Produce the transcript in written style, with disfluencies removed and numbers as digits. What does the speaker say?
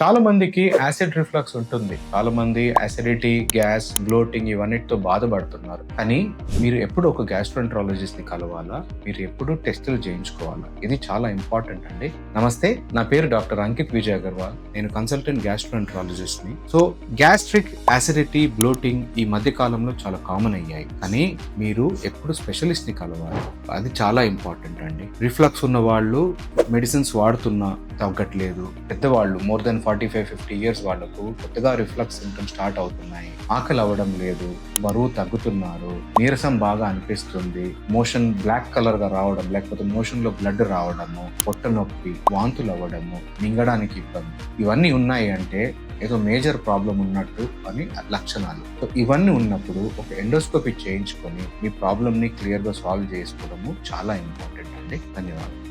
చాలా మందికి acid reflux ఉంటుంది. చాలా మంది అసిడిటీ, గ్యాస్, బ్లోటింగ్ ఇవన్నిటితో బాధపడుతున్నారు. కానీ మీరు ఎప్పుడు ఒక గ్యాస్ట్రోఎంటరాలజిస్ట్ ని కలవాలా? మీరు ఎప్పుడు టెస్టులు చేయించుకోవాలా? ఇది చాలా ఇంపార్టెంట్ అండి. నమస్తే, నా పేరు డాక్టర్ అంకిత్ విజయ్ అగర్వాల్. నేను కన్సల్టెంట్ గ్యాస్ట్రోఎంటరాలజిస్ట్ ని. సో గ్యాస్ట్రిక్, అసిడిటీ, బ్లోటింగ్ ఈ మధ్య కాలంలో చాలా కామన్ అయ్యాయి. కానీ మీరు ఎప్పుడు స్పెషలిస్ట్ ని కలవాలి. అది చాలా ఇంపార్టెంట్ అండి. రిఫ్లక్స్ ఉన్న వాళ్ళు మెడిసిన్స్ వాడుతున్నా తగ్గట్లేదు. పెద్దవాళ్ళు మోర్ దెన్ 45-50 ఇయర్స్ వాళ్ళకు కొత్తగా రిఫ్లక్స్ సింటమ్స్ స్టార్ట్ అవుతున్నాయి. ఆకలి అవ్వడం లేదు, బరువు తగ్గుతున్నారు, నీరసం బాగా అనిపిస్తుంది, మోషన్ బ్లాక్ కలర్ గా రావడం, లేకపోతే మోషన్ లో బ్లడ్ రావడము, పొట్ట నొప్పి, వాంతులు అవ్వడము, మింగడానికి ఇబ్బంది, ఇవన్నీ ఉన్నాయి అంటే ఏదో మేజర్ ప్రాబ్లం ఉన్నట్టు అని లక్షణాలు. సో ఇవన్నీ ఉన్నప్పుడు ఒక ఎండోస్కోపీ చేయించుకొని మీ ప్రాబ్లమ్ ని క్లియర్ గా సాల్వ్ చేసుకోవడము చాలా ఇంపార్టెంట్ అండి. ధన్యవాదాలు.